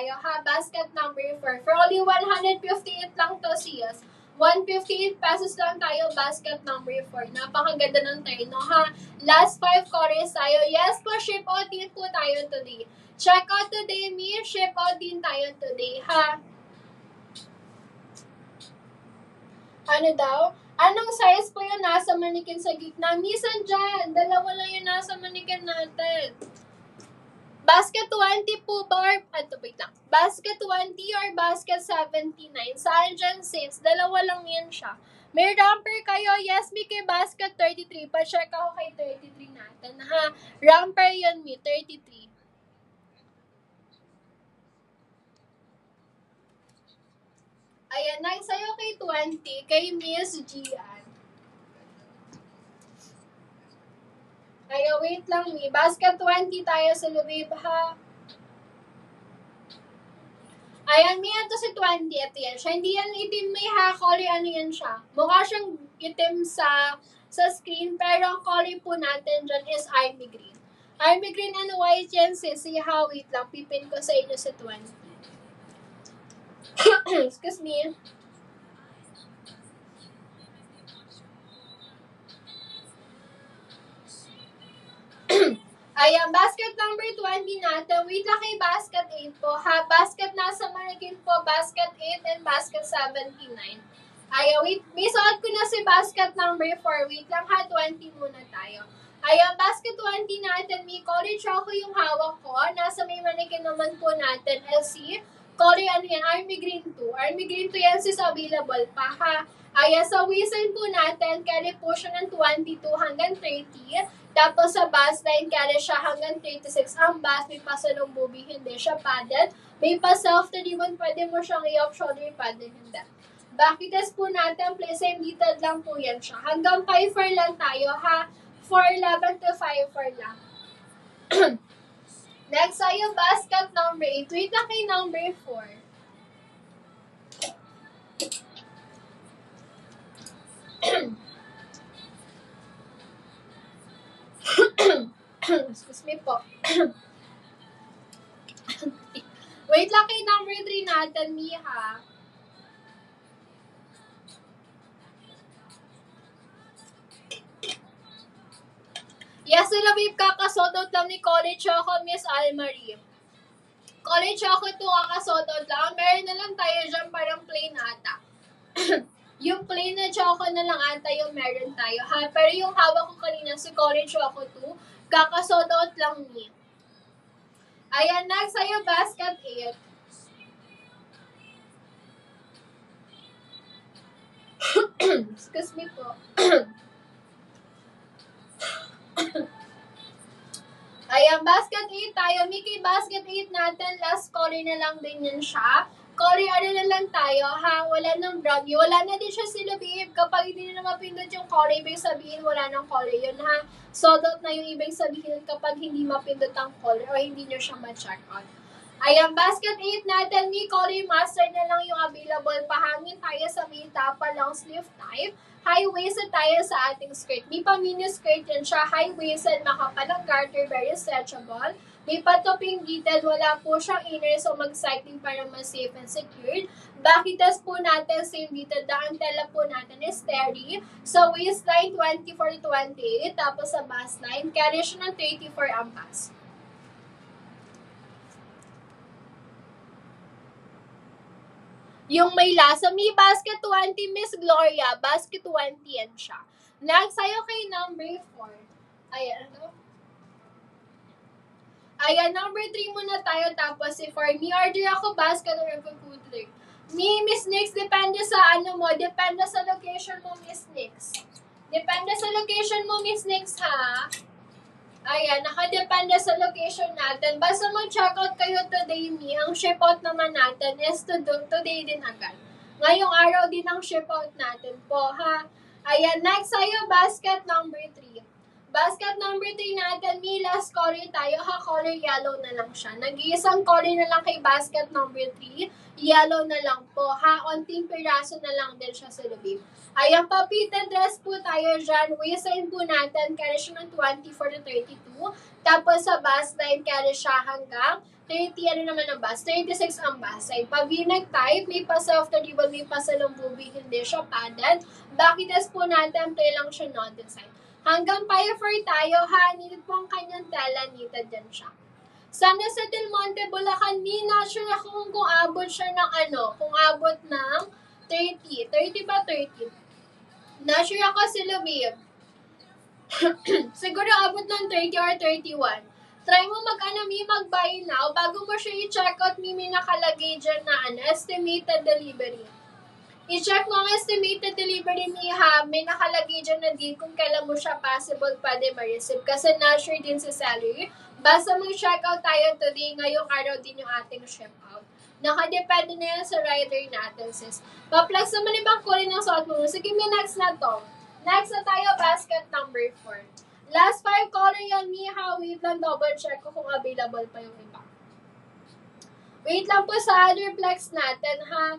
tayo ha. Basket number 4. For only 158 lang to sis. 158 pesos lang tayo, basket number 4. Napakaganda ng terno ha. Last 5 chorus tayo. Yes po, ship out din po tayo today. Check out today, me. Ship out din tayo today ha. Ano daw? Anong size po yung nasa manikin sa gitna? Misan dyan, dalawa lang yung nasa manikin natin. Basket 20 po bar, wait lang. Basket 20 or basket 79. Saan dyan sis? Dalawa lang yan siya. May ramper kayo? Yes, may kay basket 33. Pa-check ako kay 33 natin ha. Ramper yun mi, 33. Ayan, next sa'yo kay 20, kay Miss Gian. Ayan, wait lang mi. Basket 20 tayo sa lubib ha. Ayan, mi ito si 20. Ito yan siya. Hindi yan itim may ha. Color ano yan siya. Mukha siyang itim sa screen. Pero ang color po natin dyan is army green. Army green and white yan sis. See how, wait lang. Pipin ko sa inyo sa 20. Excuse me. Ayan, basket number 20 natin. Wait lang kay basket 8 po ha. Basket nasa manikin po, basket 8 and basket 79. Ayan, wait. May suot ko na si basket number 4. Wait lang ha, 20 muna tayo. Ayan, basket 20 natin. May color choco yung hawak ko. Nasa may manikin naman po natin. LC. Color ano yan? Army green 2. Army green 2 yan sis available pa ha. Ayan, sa waistline po natin, carry po siya ng 22 hanggang 30. Tapos sa bust line, carry siya hanggang 36. Ang bust, may pasalong booby, hindi siya padded. May pa self-to-ribbon, pwede mo siyang i-off shoulder padded, hindi. Backitas po natin, place same detailed lang po yan siya. Hanggang 5-4 lang tayo ha. 4-11 to 5-4 lang. Next tayo, basket number 8. Wait na kay number 4. Excuse me po. Wait lang kay number 3 natin, Miha. Yes, sila babe, kakasotout lang ni College Choco, Miss Almarie. College Choco to kakasotout lang. Meron na lang tayo dyan parang plain ata. Yung plain na choco na lang ata yung meron tayo ha. Pero yung hawak ko kanina si College Choco 2, kakasotout lang ni. Ayan, next sa'yo, basket 8. Excuse me po. Ayan, basket 8 tayo. Mickey, basket 8 natin. Last color na lang din yan siya. Color ano na lang tayo, ha? Wala nang brown. Wala na din siya sila, babe. Kapag hindi na mapindot yung color, ibig sabihin wala nang color yun, ha? Sold out na yung ibig sabihin kapag hindi mapindot ang color o hindi nyo siya ma-check out. Ayan, basket 8 natin. May color master na lang yung available. Pahangin tayo sa may tapa, long sleeve type. High-waisted tayo sa ating skirt. May pa-mini skirt yan siya. High-waisted, makapal ang garter, very stretchable. May patoping detail, wala po siyang inner, so mag-cycling para mas safe and secured. Backitas po natin, same detail. Ang tela po natin is terry. So, waistline 24-28. Tapos sa bust line, carry siya ng 34 ang pass. Yung may lasa, may basket 20, Miss Gloria. Basket 20 yan siya. Next, sa'yo kay number 4. Ayan, ano? Ayan, number 3 muna tayo. Tapos si 4, may order ako basket or recruiter. Ni Miss Nix, depende sa ano mo. Depende sa location mo, Miss Nix. Depende sa location mo, Miss Nix, ha? Ayan, nakadepende sa location natin. Basta mag-check out kayo today, Mi. Ang ship out naman natin is today din agad. Ngayong araw din ang ship out natin po, ha? Ayan, next sa'yo, basket number 3. Basket number 3 natin, Mi, last color tayo, ha? Color yellow na lang siya. Nag-iisang color na lang kay basket number 3. Yellow na lang po, ha? Onting piraso na lang din siya sa lubib. Ayan, papitan dress po tayo dyan. Waistline po natin, carry siya ng 24-32. Tapos sa bust line, carry siya hanggang 30 naman ang bust, 36 ang bust side. Pag v-neck type, may pa soft ribbon, may pa salong bubi, hindi siya padded. Bakitas po natin, play lang siya knotted side. Hanggang pie-fur tayo, ha, nilid po ang kanyang tela, knitted din siya. Sana sa Del Monte, Bulacan, di not sure ako kung abot siya ng kung abot ng 30. 30 ba 30? Not sure ako si Lubib. Siguro abot ng 30 or 31. Try mo mag-buy now bago mo siya i-check out, may nakalagay dyan na estimated delivery. I-check mo ang estimated delivery ha, may nakalagay dyan na di kung kailan mo siya possible pwede ma-receive kasi not sure din sa salary. Basta mag-check out tayo today, ngayong araw din yung ating ship out. Nakadepende na yan sa rider natin, sis. Pa-flex naman ibang kulay ng suot mo. Sige, may next na to. Next na tayo, basket number 4. Last 5 color yan, ha. Wait lang, double check ko kung available pa yung iba. Wait lang po sa other flex natin, ha.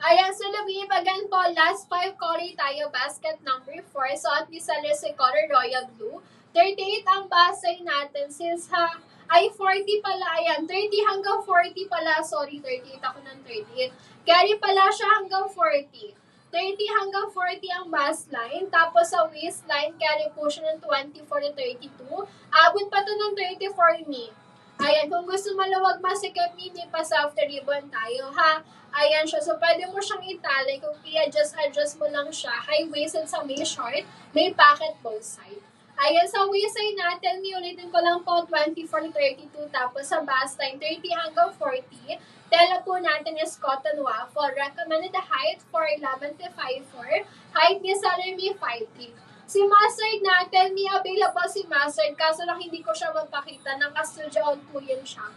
Ayan, so Lubib, again po, last 5 color tayo, basket number 4. So, at least si color royal blue. 38 ang basay natin, sis, ha. Ay, 40 pala, ayan. 30 hanggang 40 pala. Sorry, 38 ako ng 38. Carry pala siya hanggang 40. 30 hanggang 40 ang bust line. Tapos sa waistline, carry po siya ng 24 to 32. Abot pa to ng 30 for me. Ayan, kung gusto maluwag masikip, may pa soft ribbon tayo, ha. Ayan siya. So, pwede mo siyang itali. Kung i-adjust mo lang siya. High-waisted sa may short. May pocket both side. Ayan, sa waistline natin, ulitin ko lang po, 24 to 32. Tapos sa bust line, 30 hanggang 40. Tela po natin is cotton waffle. Recommended the height for 11 to 5'4". Height niya sa may 5'3". Si mustard natin, may available si mustard. Kaso lang hindi ko siya mapakita. Naka-studio out po yun siya.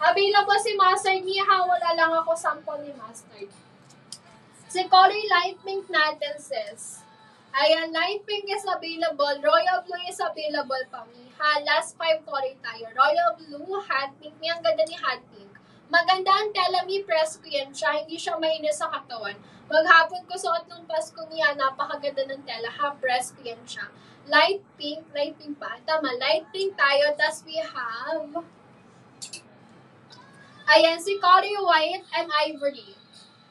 Available si mustard niya. Wala lang ako sample ni mustard. Si color light pink natin, sis. Ayan, light pink is available. Royal blue is available pa mi. Last 5 color tayo. Royal blue, hot pink. May ang ganda ni hot pink. Maganda ang tela, press ko yan siya. Hindi siya mainis sa katawan. Maghapon ko suot ng Pasko niya. Napakaganda ng tela. Press ko yan siya. Light pink ba? Tama, light pink tayo. Tapos we have, ayan, si color white and ivory.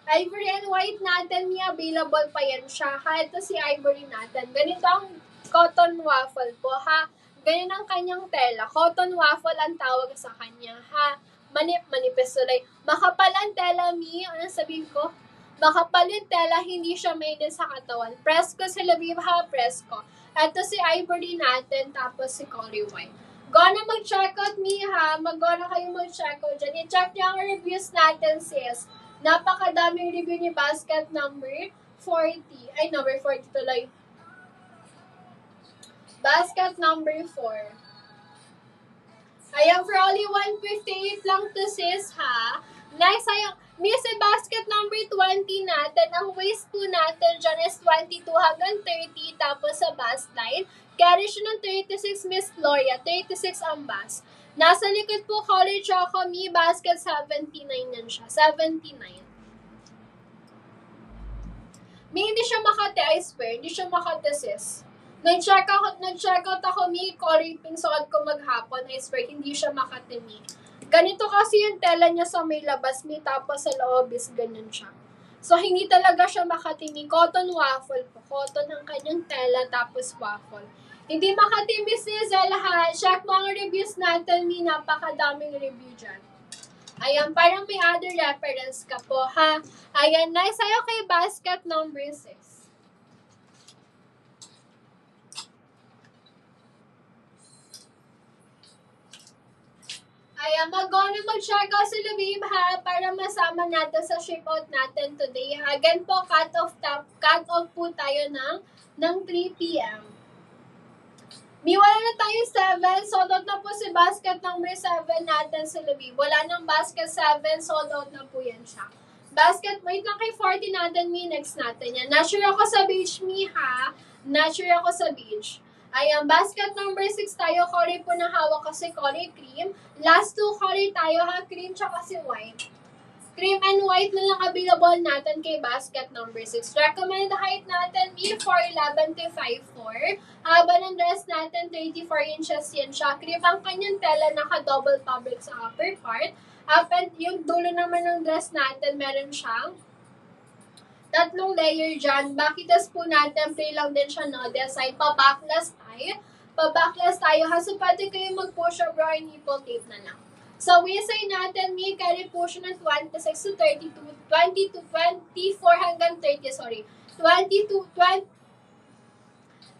Ivory and white natin, may available pa yan siya. Ito si ivory natin. Ganito ang cotton waffle po, ha. Ganyan ang kanyang tela. Cotton waffle ang tawag sa kanya, ha. Manipis tulay. Makapal ang tela, ano sabihin ko? Makapal yung tela, hindi siya mainit sa katawan. Press ko sa labib, ha, press ko. Ito si ivory natin, tapos si color white. Go na mag-check out ha. Go na kayo mag-check out dyan. I-check niyo ang reviews natin, sis. Napakadaming review ni basket number 40. Ay, number 40 tuloy. Basket number 4. Ayan, for only 158 lang to, sis, ha. Next, ayan, Miss basket number 20 natin. Ang waist po natin dyan is 22 hanggang 30. Tapos sa bust line, carry siya ng 36, Miss Gloria. 36 ang bust. Nasa likod po, color choco, mi basket 79 yan siya. 79. May hindi siya makate, I swear. Hindi siya makate, sis. Nag-check out ako, may color pink suot ko maghapon. I swear, hindi siya makatimi. Ganito kasi yung tela niya sa may labas, may tapos sa loob is ganyan siya. So, hindi talaga siya makatimi. Cotton waffle po. Cotton ang kanyang tela, tapos waffle. Hindi makatimi, sis, ha. Check mo ang reviews natin, may napakadaming review dyan. Ayan, parang may other reference ka po, ha. Ayan, nice. Ayaw kay basket number 6. Ayan, mag-check out si Lubib, ha, para masama natin sa ship out natin today, ha. Again po, cut off po tayo ng 3 p.m. May wala na tayo 7, sold out na po si basket number 7 natin si Lubib. Wala nang basket 7, sold out na po yan siya. Basket, wait lang kay 40 natin, next natin yan. Not sure ako sa beach, ha. Not sure ako sa beach. Ayan, basket number 6 tayo. Color po na hawak kasi color cream. Last 2 color tayo, ha. Cream tsaka si white. Cream and white na lang available natin kay basket number 6. Recommended height natin, me 4'11 to 5'4". Haba ng dress natin, 34 inches yan siya. Cream ang kanyang tela, naka-double fabric sa upper part. Up and yung dulo naman ng dress natin, meron siyang 3 layer dyan. Bakitas po natin, play lang din siya no, design. Pa-backless tayo. Pa-backless tayo. Ha, so pwede kayo mag-push over or nipple tape na lang. So, waistline natin, may carry po siya ng 26 to 32, 20 to 24 hanggang 30, sorry. 24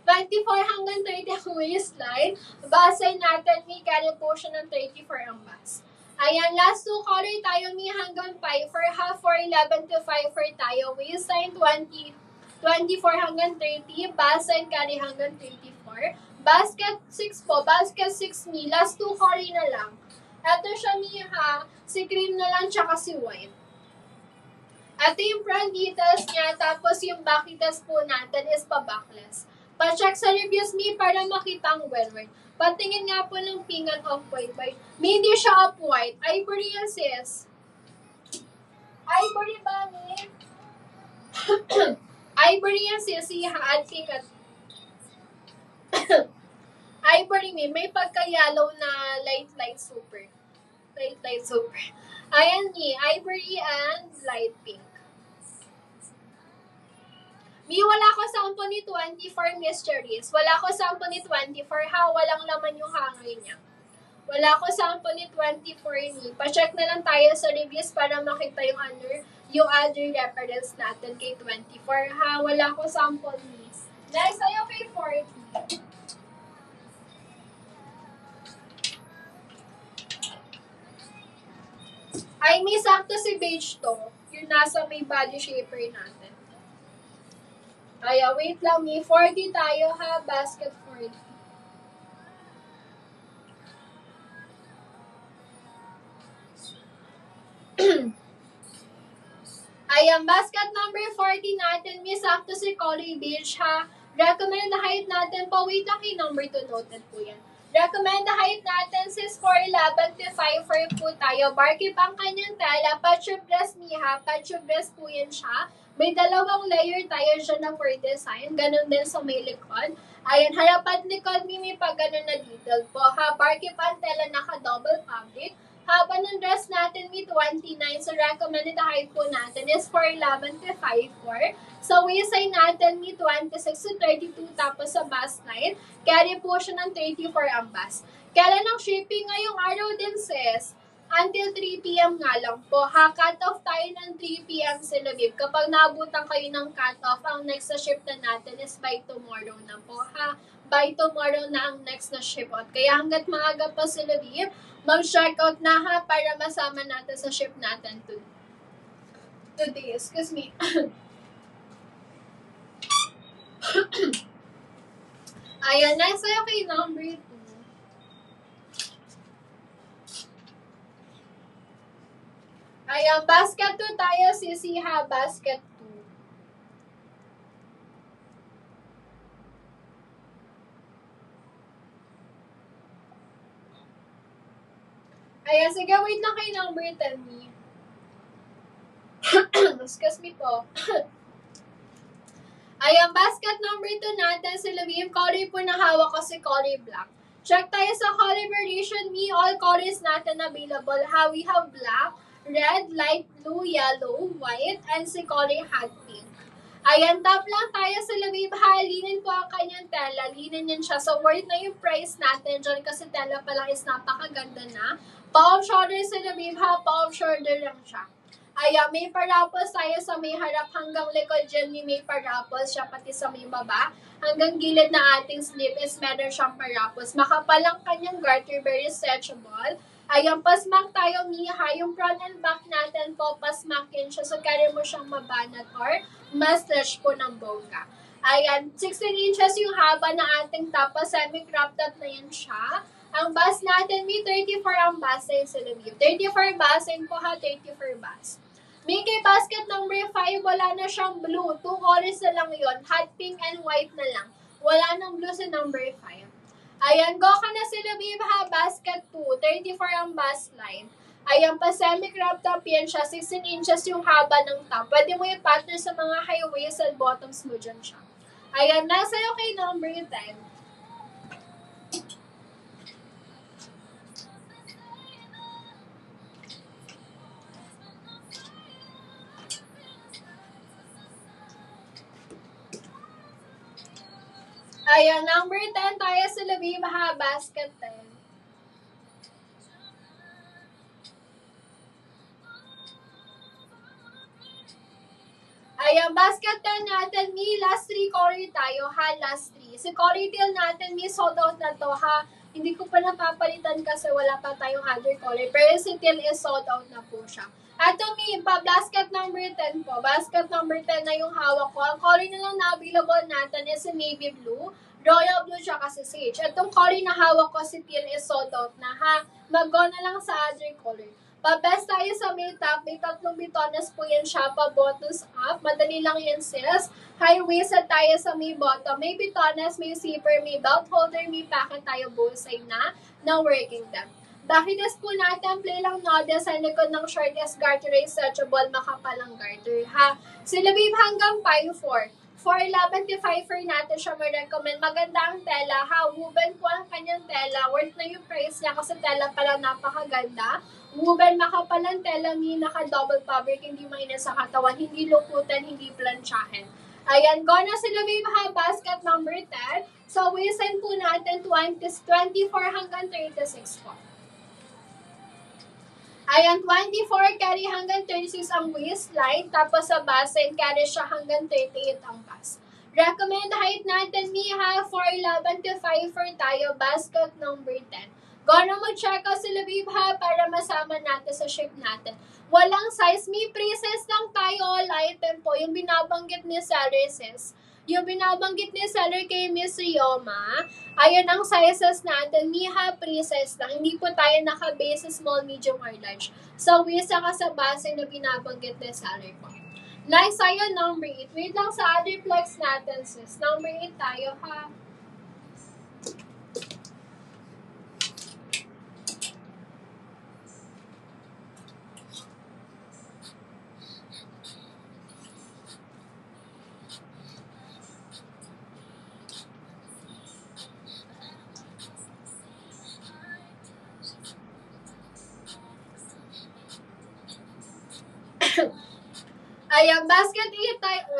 hanggang 30 ang waistline. Baseline natin, may carry po siya ng 34 ang bas. Ayan, last 2 color tayo, may hanggang 5 for half, 4'11 to 5'4 tayo. Waistline 20, 24 hanggang 30, baseline carry hanggang 34. Basket 6 po, basket 6 me, last 2 color na lang. Ito siya ha, si cream na lang tsaka si white. Ito yung front details niya, tapos yung back details po natin is pa-backless. Pa-check sa reviews me para makita ang well-worn. Patingin nga po ng pink at off-white. Hindi siya off-white. Ivory yan sis. Ivory ba ni? Ivory yan sis, at pink at Ivory may pagka-yellow na light super. Light super. Ayan ivory and light pink. Wala ko sample ni 24 mysteries. Wala ko sample ni 24 ha, walang laman yung hanger niya. Wala ko sample ni 24 ni. Pa-check na lang tayo sa reviews para makita yung other reference natin kay 24 ha. Wala ko sample ni. Next tayo kay 40. Ay, may sakto si beige to. Yung nasa may body shaper natin. Ay, wait lang, may 40 tayo ha. Basket 40. Ayan, basket number 40 natin. May sakto si color beige ha. Recommend na height natin po. Wait lang kay number 2 noted po yan. Recommend na height natin since 4'11 to 5'4 po tayo. Barkip ang kanyang tela. Patch dress niya. Patch dress po yan siya. May 2 layer tayo siya na for design. Ganon din sa may likod. Ayan, harapan likod may pag ganon na detail po. Ha, barkip ang tela, naka-double fabric. Haba ng dress natin may 29. So, recommended na height po natin is 4'11 to 5'4. So, waistline natin may 26 to 32. Tapos sa bust line, carry po siya ng 34 ang bust. Kailan ang shipping ngayong araw din sis? Until 3 p.m. nga lang po. Ha, cut-off tayo ng 3 p.m. sa Lviv. Kapag naabutan kayo ng cut-off, ang next na ship na natin is by tomorrow na po. Ha, by tomorrow na ang next na ship out. Kaya hanggat maaga pa sa Lviv, mag-checkout na ha para masama natin sa ship natin today. Excuse me. Ayan, next tayo kay number 2. Ayan, basket 2 tayo, sisi ha, basket 2. Ayan, sige, wait lang kay number 10 me. Excuse me po. Ayan, basket number 2 natin sa Lviv. Color po na hawak ko si color black. Check tayo sa color variation me. All colors natin available. How we have black, red, light blue, yellow, white, and si color hot pink. Ayan, top lang tayo sa Lviv ha. Linen po ang kanyang tela. Linen yan siya. So, worth na yung price natin dyan kasi tela pa lang is napakaganda na. Pa-off shoulder sa Lviv ha. Pa-off shoulder lang siya. Ayan, may parapos tayo sa may harap hanggang likod dyan. May parapos siya pati sa may baba. Hanggang gilid na ating sleeve is meron siyang parapos. Makapal ang kanyang garter, very stretchable. Ayan, pasmak tayo, Miha. Yung front and back natin po, pasmakin siya. So, carry mo siyang mabanat or ma-stretch po ng bongga. Ayan, 16 inches yung haba na ating top. Semi-crop top na yan siya. Ang bust natin, may 34 ang bust sa Lviv. 34 bust po ha, 34 bust. Mickey basket number 5, wala na siyang blue. 2 colors na lang yon, hot pink and white na lang. Wala nang blue sa number 5. Ayan, go ka na sa Lviv ha, basket 2. 34 ang bust line. Ayan pa, semi-crop top yan siya. 16 inches yung haba ng top. Pwede mo i-partner sa mga high waist and bottoms mo dyan siya. Ayan, nasa yung kay number 10. Ayan, number 10 tayo sa Labib ha, basket 10. Ayan, basket 10 natin, mi last 3 color tayo ha, last 3. Si color tail natin, mi sold out na to ha. Hindi ko pa napapalitan kasi wala pa tayong other color. Pero si tail is sold out na po siya. Ato mi, basket number 10 po. Basket number 10 na yung hawak ko. Ang color na lang na available natin is si navy blue. Royal blue siya kasi sage. Itong color na hawak ko si tail is sold out na ha. Mag-go na lang sa other color. Pa-best tayo sa may top. May 3 bitones po yan siya. Pa-bottoms up. Madali lang yan sis. High-waisted tayo sa may bottom. May bitones, may zipper, may belt holder, may packet tayo both side na working them. Bakitas po natin, play lang node sa likod ng short is garter is stretchable, makapalang garter ha. Sila babe hanggang 5'4". For 11.5 for natin siya ma-recommend. Maganda ang tela ha. Woven po ang kanyang tela. Worth na yung price niya kasi tela pala napakaganda. Woven, makapalang tela, naka-double fabric, hindi mainit sa katawan, hindi luputan, hindi plansyahin. Ayan, go na sila babe ha. Basket number 10. So, waistline po natin 24 hanggang 36 po. Ayan, 24 carry hanggang 36 ang waistline. Tapos sa basen, carry siya hanggang 38 ang bas. Recommend height natin, Miha, 4'11 to 5'4 tayo. Basket number 10. Go na mag-check out sila, babe, ha, para masama natin sa shape natin. Walang size. May pre-size lang tayo. All item po. Yung binabanggit ni seller sis. Yung binabanggit ni seller kay Miss Rioma, ayan ang sizes natin. Miha pre-size lang. Hindi po tayo naka-base small, medium, or large. So, wisa ka sa base na binabanggit ni seller ko. Next tayo, number 8. Wait lang sa other flex natin, sis. Number 8 tayo, ha? Ayan, basket 8 tayo.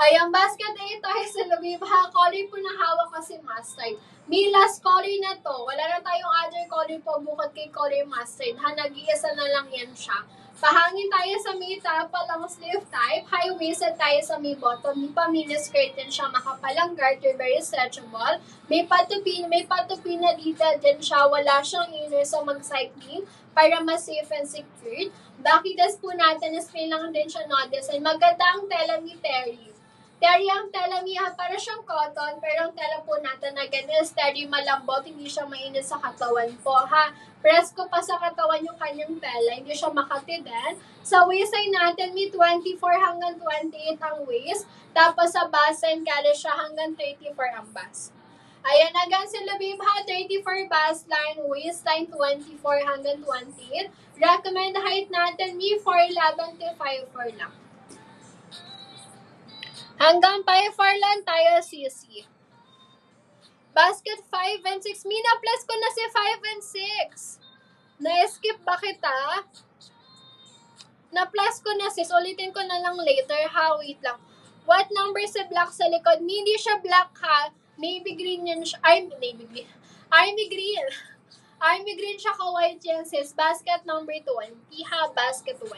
Ayan, basket 8 tayo sa Labib ha. Color po na hawak kasi mustard. May last color na to. Wala na tayong other color po bukod kay color mustard. Ha, nag-iisa na lang yan siya. Pahangin tayo sa may top, palang sleeve type. High-waisted tayo sa may bottom. May pa-mini skirt din siya. Makapalang garter, very stretchable. May patupin na detail din siya. Wala siyang inner sa mag-cycling para mas safe and secured. Bakitas po natin is kailangan din siya no design. Maganda ang tela ni Terry. Terry ang tela niya, para siyang cotton, pero ang tela po natin na ganyan is Terry malambot, hindi siya mainit sa katawan po ha. Presko pa sa katawan yung kanyang tela, hindi siya makatiden. Sa waistline natin, may 24 hanggang 28 ang waist, tapos sa basen, carry siya hanggang 34 ang bas. Ayan, again sila babe ha, 34 bust line, waistline 24 hanggang 28. Recommend height natin, may 4'11 to 5'4 lang. Hanggang 5'4 lang tayo, sisi. Basket 5 and 6. Mina, plus ko na si 5 and 6. Na-skip ba kita? Na-plus ko na sis. Ulitin ko na lang later ha. Wait lang. What number si black sa likod? Hindi siya black ha. Navy green yan siya. Ay, navy green. Army green. Army green siya ka-white yan sis. Basket number 20 ha. Basket 20.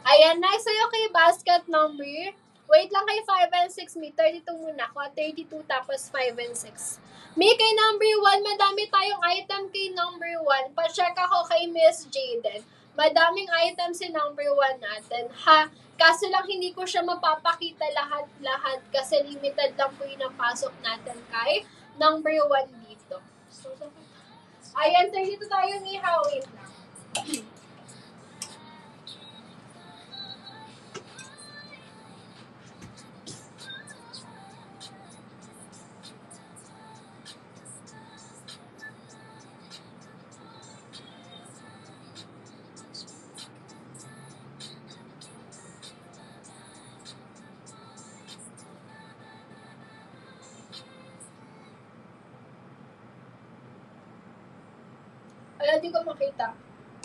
Ayan, next sa'yo kay basket number. Wait lang kay 5 and 6. May 32 muna ako. 32 tapos 5 and 6. May kay number 1, madami tayong item kay number 1. Pa-check ako kay Miss Jaden. Madaming item si number 1 natin. Ha? Kaso lang hindi ko siya mapapakita lahat-lahat kasi limited lang po yung napasok natin kay number 1 dito. Ayan, 32 tayo ni Wait lang. Wala, di ko makita.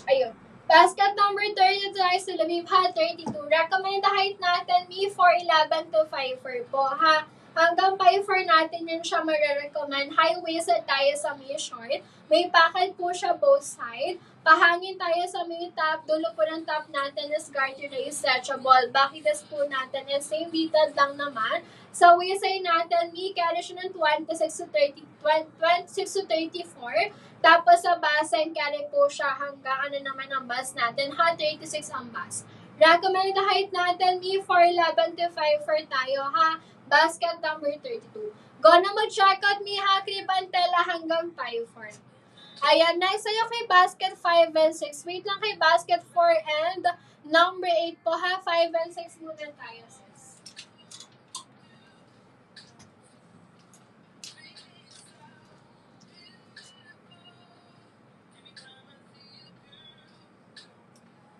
Ayun. Basket number 32 ay Silabib ha, 32. Recommend height natin, me 4'11 to 5'4 po ha. Hanggang 5'4 natin yun siya marirecommend. High-waisted tayo sa may short. May pocket po siya both side. Pahangin tayo sa may top. Dulo po ng top natin is garterized stretchable. Bakitas po natin is same bitad lang naman. Sa waistline natin, me carry siya ng 26 to 34. Tapos sa basen, carry po siya hanggang ano naman ang bust natin. 36 ang bust. Recommended height natin, me 4'11 to 5'4 tayo ha. Basket number 32. Go na mag-check out me ha, Cribantela hanggang 5'4. Ayan, next sa'yo kay basket 5 and 6. Wait lang kay basket 4 and number 8 po ha. 5 and 6 muna tayo, sis.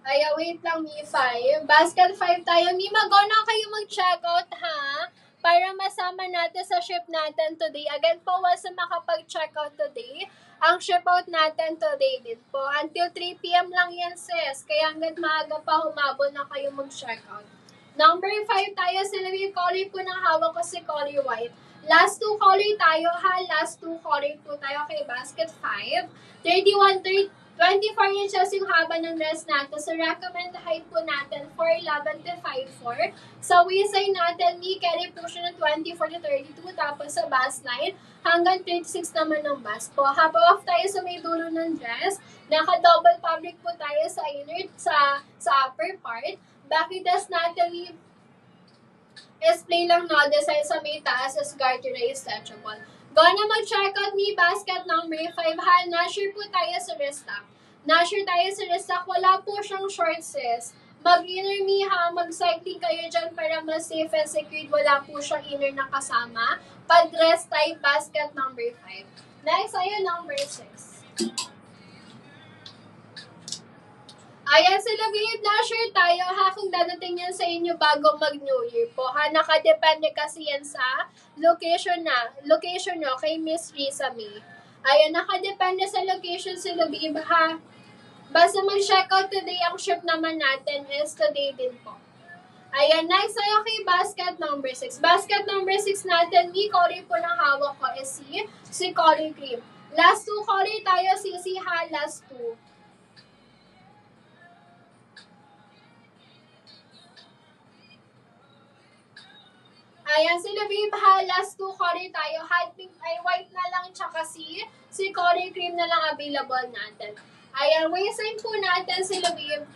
Ayan, wait lang, me 5. Basket 5 tayo. Mi, mag-go na kayo mag-check out ha. Para masama natin sa ship natin today. Again po, once na makapag-check out today, ang ship out natin today din po. Until 3 p.m. lang yan, sis. Kaya hanggang maaga pa humabol na kayo mag-check out. Number 5 tayo, sila yung color po ng hawak ko si color white. Last 2 color tayo ha. Last 2 color po tayo kay basket 5. 24 inches yung haba ng dress natin. So, recommend height po natin 4'11 to 5'4. Sa waistline natin, me carry po siya ng 24 to 32. Tapos sa bust line, hanggang 36 naman ng bust po. Half off tayo sa may dulo ng dress. Naka-double fabric po tayo sa inner, sa upper part. Bakitas natin, is plain lang no design sa may taas as garterized stretchable. Go na mag-check out me basket number 5 ha. Nasure po tayo sa restock. Nasure tayo sa restock. Wala po siyang short sis. Mag-inner me ha. Mag-cycling kayo dyan para mas safe and secured. Wala po siyang inner na kasama. Pag-dress type basket number 5. Next ayun number 6. Ayan sila, babe, na-share tayo ha kung dadating yan sa inyo bago mag-New Year po ha. Nakadepende kasi yan sa location nyo kay Miss Risa May. Ayan, nakadepende sa location sila, babe ha. Basta mag-check out today, ang ship naman natin is today din po. Ayan, next tayo kay basket number 6. Basket number 6 natin, may color po ng hawak ko is si color cream. Last 2 color tayo, si ha, last 2. Ayan, sila babe ha, last 2 color tayo. Hot pink ay white na lang, tsaka si color cream na lang available natin. Ayan, waistline po natin sila babe.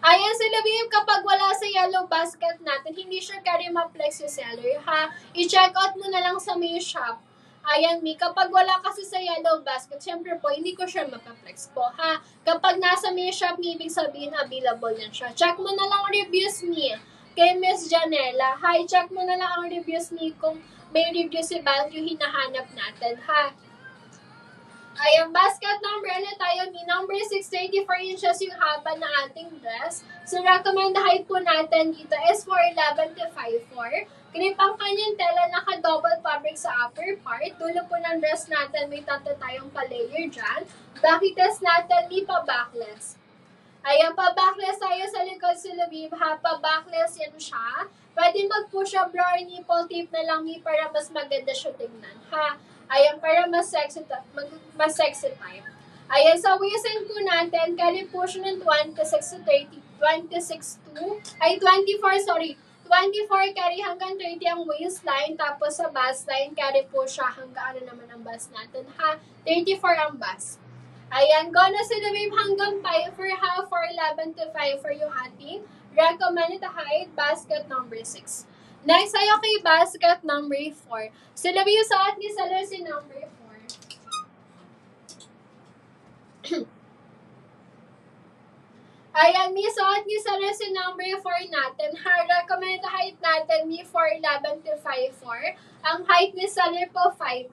Ayan sila babe, kapag wala sa yellow basket natin, hindi siya carry ma-flex yung seller ha. I-check out mo na lang sa may shop. Ayan, mi, kapag wala kasi sa yellow basket, syempre po, hindi ko siya mapaplex po, ha? Kapag nasa may shop, ibig sabihin, available yan siya. Check mo na lang reviews ni kay Miss Janela. Hi, check mo na lang ang reviews ni kung may reviews si Value hinahanap natin, ha? Ayan, basket number, tayo ni number 6, 34 inches yung haba na ating dress. So, recommend height po natin dito is 4'11 to 5'4. Grip ang kanyang tela, naka-double fabric sa upper part. Dulo po ng dress natin, may tatlo tayong pa-layer dyan. Bakitas natin, may pa-backless. Ayan, pa-backless tayo sa likod sa labib, ha? Pa-backless yan siya. Pwede mag-push up bra or nipple tape na lang, para mas maganda siya tignan, ha? Ayan, para mas sexy tayo. Ayan, sa waistline po natin, carry po siya ng 24, 24 carry hanggang 30 ang waistline, tapos sa bust line, carry po siya hanggang ano naman ang bust natin, ha? 34 ang bust. Ayan, go na sila babe hanggang 5 for ha, 4'11 to 5 for yung ating recommended height, basket number 6. Next tayo kay basket number 4. Sila yung suot ni seller si number 4. Ayan, may suot ni seller si number 4 natin. Recommended height natin, may 4'11 to 5'4. Ang height ni seller po, 5'3.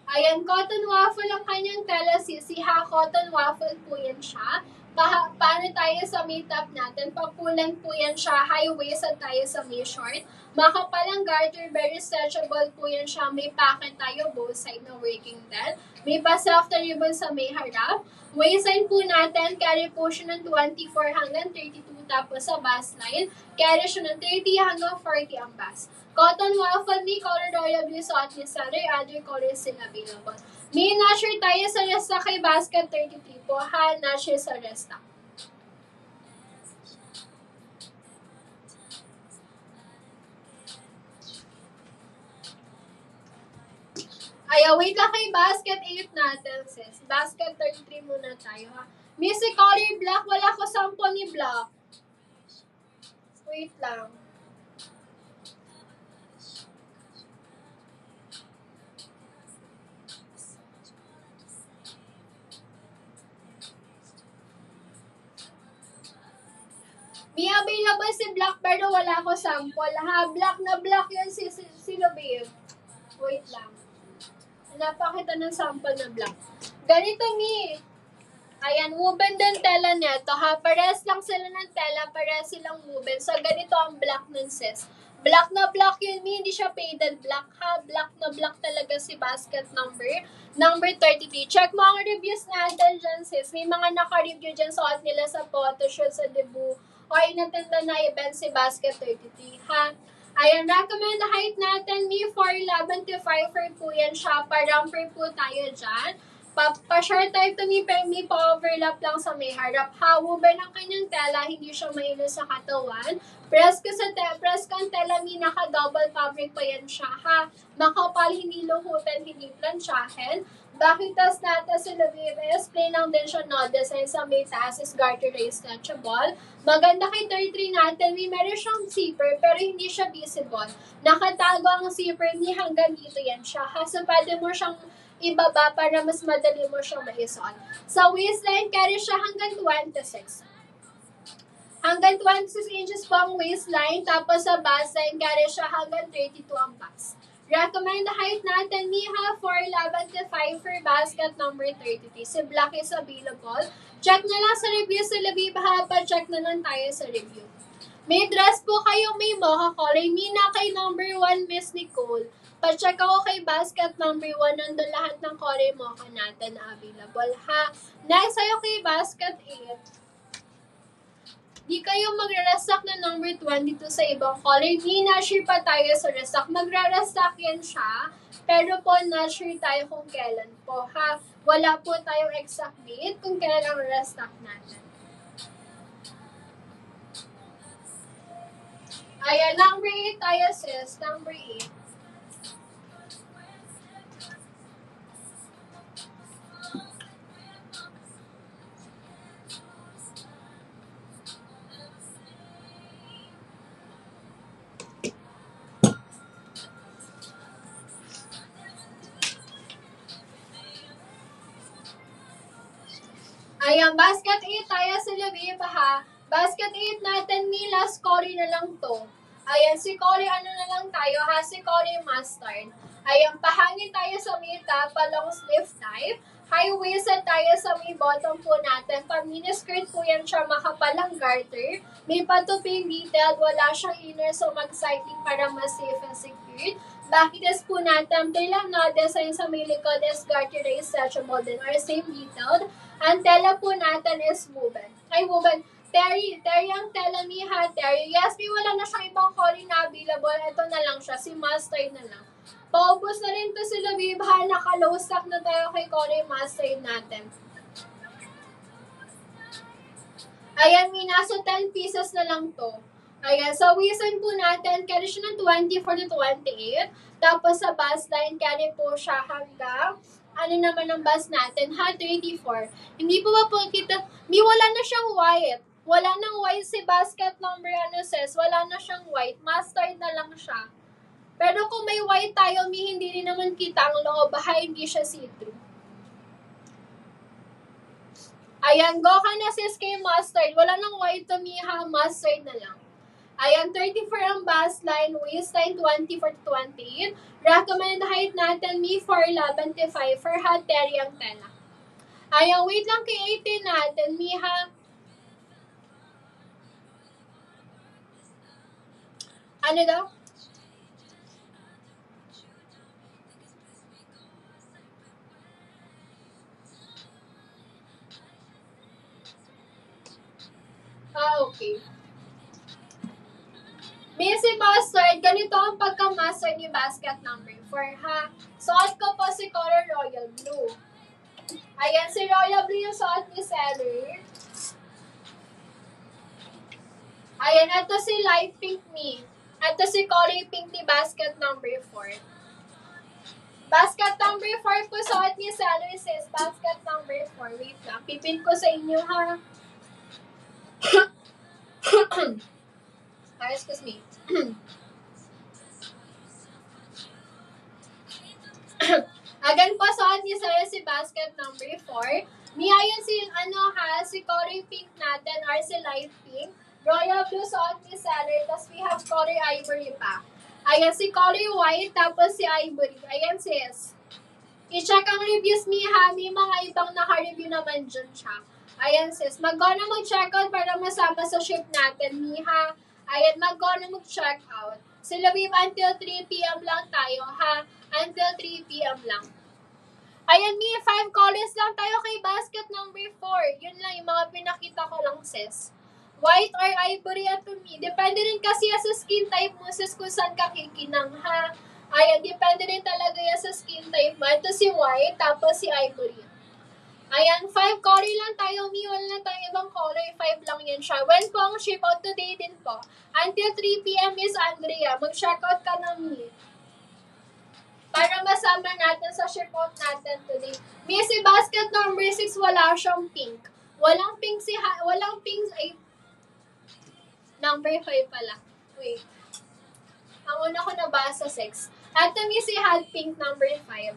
Ayan, cotton waffle ang kanyang tela, sisi ha. Cotton waffle po yan siya. Paano tayo sa may top natin? Papulan po yan siya. High waist at tayo sa may short. Makapalang garter, very stretchable po yan siya. May pocket tayo, both side na working din. May pa-softer ribbon sa may harap. Waistline po natin, carry po siya ng 24 hanggang 32. Tapos sa bust line, carry siya ng 30 hanggang 40 ang bust. Cotton waffle, may color royal blue suot ni Sarah, other colors still available. May nasher tayo sa resta kay basket 33 po, ha, nasher sa resta. Ay, wait lang kay basket 8 natin, sis. Basket 33 muna tayo, ha. Music color black, wala ko sample ni black. Wait lang. May available si black pero wala ko sample, ha. Black na black yun si Lobib. Wait lang. Napakita ng sample na black. Ganito, Mi. Ayan, woven din tela neto, ha. Pares lang sila ng tela, pares silang woven. So, ganito ang black nun, sis. Black na black yun, Mi. Hindi siya faded black, ha. Black na black talaga si basket number 33. Check mo ang reviews natin dyan, sis. May mga naka-review dyan, suot nila sa photoshoot, sa debut, or inattenda na event si basket 33, ha. Ayan, recommend height natin, Mi, 4'11 to 5'4 po yan siya. Pa-romper po tayo dyan. Pa-short type to Mi, may pa-overlap lang sa may harap. Ha, woven ang kanyang tela, hindi siya mailo sa katawan. Press ka ang tela, Mi, naka-double fabric pa yan siya, ha. Makapal, hindi luhutan, hindi plansyahin. Bakit tas natin sa Lobib is plain lang din siya, no? Design sa may taas is garter race stretchable. Maganda kay 33 natin, meron siyang zipper pero hindi siya visible. Nakatago ang zipper ni hanggang dito yan siya. So pwede mo siyang ibaba para mas madali mo siyang maisuot. Sa waistline, carry siya hanggang 26. Hanggang 26 inches po ang waistline, tapos sa bust line, carry siya hanggang 32 ang bust. Recommend height natin, Miha, 4'11 to 5 for basket number 33. Si black is available. Check na lang sa review sa Labib, ha. Pa-check na lang tayo sa review. May dress po kayo, may mocha color. Mina kay number 1, Miss Nicole. Pa-check ako kay basket number 1. Nandun lahat ng color mocha natin na available, ha. Next, sa'yo kay basket 8. Di kayo magre-restock na number 22 sa ibang color. Di na-sure pa tayo sa restock. Magre-restock yan siya. Pero po, na-sure tayo kung kailan po, ha. Wala po tayong exact date kung kailan ang restock natin. Ayan, number 8 tayo, sis. Number 8. Ayan, basket 8 tayo sa Labib, ha. Basket 8 natin, ni last color na lang to. Ayan, si color ano na lang tayo, ha. Si color mustard. Ayan, pahangin tayo sa may top, long sleeve type. High waisted tayo sa may bottom po natin. Pa-mini skirt po yan siya, makapalang garter. May patuping detailed, wala siyang inner, so mag-cycling para mas safe and secured. Bakitas po natin, bilang na design sa may likod is garter is stretchable din or same detailed. Ang tela po natin is woven. Ay, woven. Terry ang tela ni ha, Terry. Yes, may wala na siyang ibang color na available. Ito na lang siya, si mustard na lang. Paubos na rin to si Labib, ha. Naka-low stock na tayo kay color mustard natin. Ayan, minaso 10 pieces na lang to. Ayan, so waistline po natin, carry siya ng 24 to 28. Tapos sa bust line, carry po siya hanggang ano naman ang bust natin, ha, 34. Hindi po ba po kita, wala na siyang white. Wala nang white si basket number, sis, wala na siyang white. Mustard na lang siya. Pero kung may white tayo, hindi rin naman kita ang loob, ha, hindi siya see-through. Ayan, go ka na, sis, kay mustard. Wala nang white to ha, mustard na lang. Ayan, 34 ang bust line, waistline 24 to 28. Recommend height natin, 4'11 to 5 for hot terry ang tela. Ayan, wait lang kay 18 natin, ha. Ano daw? Okay. Missy Bastard, ganito ang pagka-master ni basket number 4, ha? Suot ko po si color royal blue. Ayan, si royal blue yung suot ni Seller. Ayan, ito si light pink ni. Ito si color pink ni basket number 4. Basket number 4 po suot ni Seller, sis. Basket number 4. Wait lang, pipin ko sa inyo, ha? Excuse me. Again po, suot ni Seller si basket number 4. Mia yun si, si color pink natin or si light pink. Royal blue suot ni Seller, tapos we have color ivory pa. Ayan, si color white, tapos si ivory. Ayan, sis. I-check ang reviews, Miha. May mga ibang naka-review naman dyan siya. Ayan, sis. Mag-go na mag-check out para masama sa ship natin, Miha. Ayan, mag-go na mag-check out. Sila Wave until 3 p.m. lang tayo, ha? Until 3 p.m. lang. Ayan, Mi, 5 colors lang tayo kay basket number 4. Yun lang, yung mga pinakita ko lang, sis. White or ivory at Mi. Depende rin kasi sa skin type mo, sis, kung saan ka kikinang, ha? Ayan, depende rin talaga yan sa skin type mo. Ito si white, tapos si ivory. Ayan, 5 color lang tayo, Mi. Wala na tayong ibang color. 5 lang yan siya. When po ang ship out today din po. Until 3 p.m. is Andrea. Mag-check out ka na, Mi. Para masama natin sa ship out natin today. Mi, si basket number 6, wala siyang pink. Walang pink ay, number 5 pala. Wait. Ang una ko nabasa 6. At Mi, si hot pink number 5.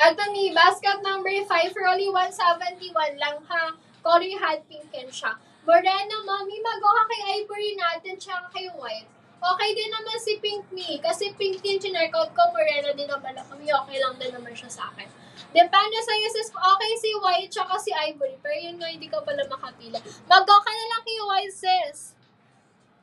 Ito ni, basket number 5 for only 171 lang, ha? Color hot pink yan siya. Morena, mami, mag-go ka kay ivory natin, tsaka kay white. Okay din naman si pink ni, kasi pink din chinerkout ko, morena din naman ako. Okay lang din naman siya sa akin. Depende sa'yo, sis. Okay si white, tsaka si ivory. Pero yun nga, hindi ka pala makapila. Mag-go ka na lang kay white, sis.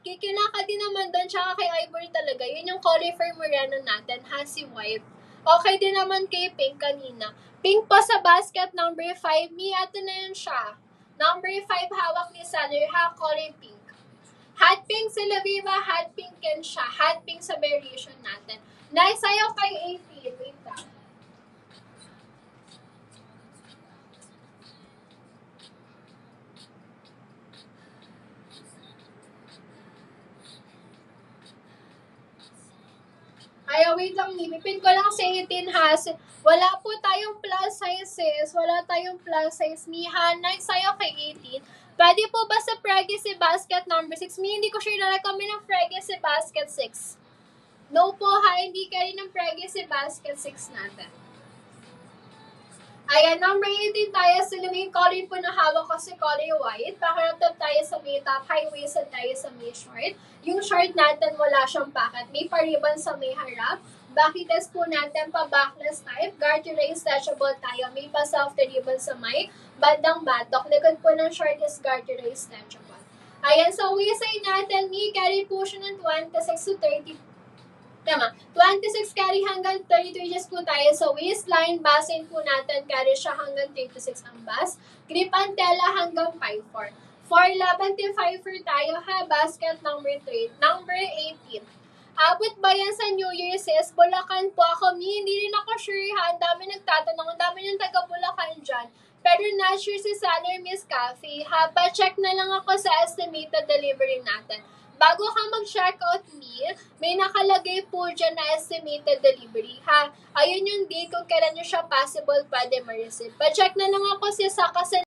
Kikina ka din naman doon, tsaka kay ivory talaga. Yun yung color for morena natin, ha? Si white. Okay din naman kay pink kanina. Pink po sa basket number 5. Mi, ato na yun siya. Number 5, hawak ni Seller, ha? Color pink. Hot pink si Laviva, hot pink yan siya. Hot pink sa variation natin. Nice, ayaw kay 18. Wait lang. Ay, wait lang, nipipin ko lang sa 18, ha? Wala po tayong plus sizes. Wala tayong plus size. Miha, nice sa'yo kay 18. Pwede po ba sa Pregnancy Basket number 6? Mi, hindi ko sure na kami ng Pregnancy Basket 6. No po, ha? Hindi ka rin ng Pregnancy Basket 6 natin. Ayan, number 18 tayo. Sa luming color po na hawak ko si color white. Pakaraptap tayo sa may top. High-waisted tayo sa may short. Yung short natin, wala siyang pocket. May pariban sa may harap. Backless po natin pa backless type. Garterized stretchable tayo. May pa soft ribbon sa may bandang batok. Likod po ng short is garterized stretchable. Ayan, sa waistline natin, may carry po siya ng 26 to 30. Tama. 26 carry hanggang 32 inches po tayo sa waistline. Basin po natin, carry siya hanggang 36 ang bas. Grip ang tela hanggang 5'4". 4'11" tayo, ha? Basket number 3. Number 18. Abot ba yan sa New Year, sis? Bulacan po ako. Hindi rin ako sure, ha? Ang dami nagtatanong. Ang dami ng taga-Bulacan dyan. Pero not sure si Seller Miss Coffee, ha? Pa-check na lang ako sa estimated delivery natin. Bago ka mag-check out, may nakalagay po dyan na estimated delivery, ha? Ayun yung date kung kailan nyo siya possible pwede ma-receive. Pa-check na lang ako siya sa kasi